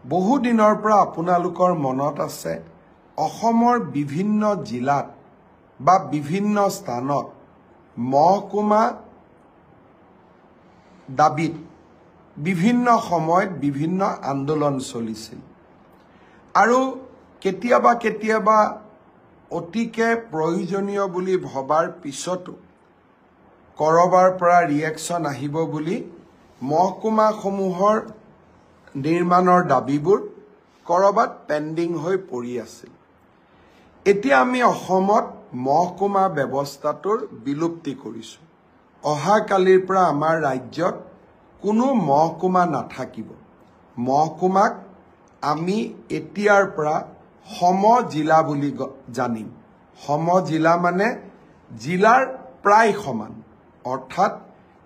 বহু দিনৰ পৰা আপোনালোকৰ মনত আছে অসমৰ বিভিন্ন জিলাত বা বিভিন্ন স্থানত মহকুমা দাবীত বিভিন্ন সময়ত বিভিন্ন আন্দোলন চলিছিল আৰু কেতিয়াবা অতিকে প্ৰয়োজনীয় বুলি ভবাৰ পিছতো কৰবাৰ পৰা ৰিয়েকশ্যন আহিব বুলি মহকুমাসমূহৰ নিৰ্মাণৰ দাবীবোৰ কৰবাত পেণ্ডিং হৈ পৰি আছিল। এতিয়া আমি অসমত মহকুমা ব্যৱস্থাটোৰ বিলুপ্তি কৰিছোঁ। অহাকালিৰ পৰা আমাৰ ৰাজ্যত কোনো মহকুমা নাথাকিব। মহকুমাক আমি এতিয়াৰ পৰা সমজিলা বুলি জানিম। সমজিলা মানে জিলাৰ প্ৰায় সমান, অৰ্থাৎ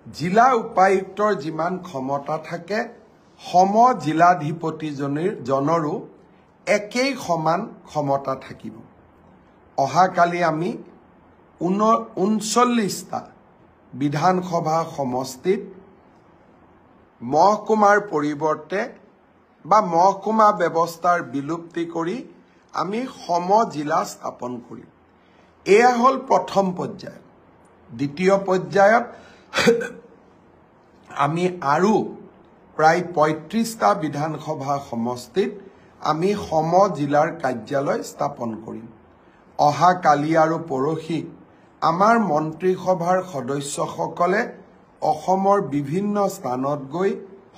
জিলা উপায়ুক্তৰ যিমান ক্ষমতা থাকে সমজিলাধিপতিজনৰো একেই সমান ক্ষমতা থাকিব। অহাকালি আমি 39টা বিধানসভা সমষ্টিত মহকুমাৰ পৰিৱৰ্তে বা মহকুমা ব্যৱস্থাৰ বিলুপ্তি কৰি আমি সমজিলা স্থাপন কৰিম। এয়া হ'ল প্ৰথম পৰ্যায়। দ্বিতীয় পৰ্যায়ত আমি আৰু প্ৰায় 35টা বিধানসভা সমষ্টিত আমি সমজিলাৰ কাৰ্যালয় স্থাপন কৰিম। অহাকালি আৰু পৰহি আমাৰ মন্ত্ৰীসভাৰ সদস্যসকলে অসমৰ বিভিন্ন স্থানত গৈ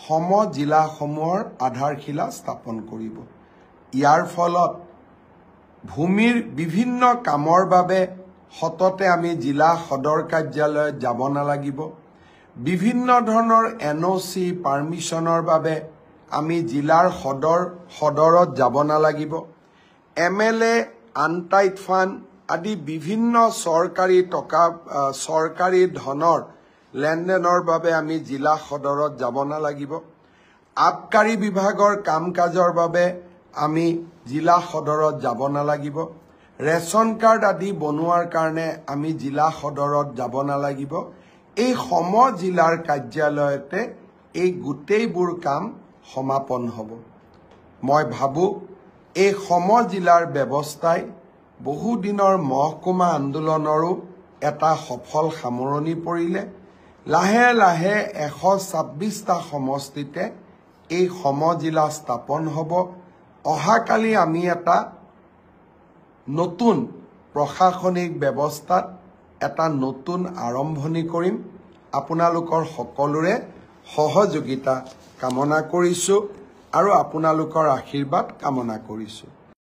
সমজিলাসমূহৰ আধাৰশিলা স্থাপন কৰিব। ইয়াৰ ফলত ভূমিৰ বিভিন্ন কামৰ বাবে সততে আমি জিলা সদৰ কাৰ্যালয়ত যাব নালাগিব। বিভিন্ন ধৰণৰ NOC পাৰ্মিশ্যনৰ বাবে আমি জিলাৰ সদৰত যাব নালাগিব। MLA আনটাইড ফাণ্ড আদি বিভিন্ন চৰকাৰী ধনৰ লেনদেনৰ বাবে আমি জিলা সদৰত যাব নালাগিব। আবকাৰী বিভাগৰ কাম কাজৰ বাবে আমি জিলা সদৰত যাব নালাগিব। ৰেচন কাৰ্ড আদি বনোৱাৰ কাৰণে আমি জিলা সদৰত যাব নালাগিব। এই সমজিলাৰ কাৰ্যালয়তে এই গোটেইবোৰ কাম সমাপন হ'ব। মই ভাবোঁ এই সমজিলাৰ ব্যৱস্থাই বহুদিনৰ মহকুমা আন্দোলনৰো এটা সফল সামৰণি পৰিলে। লাহে লাহে 126টা সমষ্টিতে এই সমজিলা স্থাপন হ'ব। অহাকালি আমি এটা নতুন প্ৰশাসনিক ব্যৱস্থাত এটা নতুন আৰম্ভণি কৰিম। আপোনালোকৰ সকলোৰে সহযোগিতা কামনা কৰিছোঁ আৰু আপোনালোকৰ আশীৰ্বাদ কামনা কৰিছোঁ।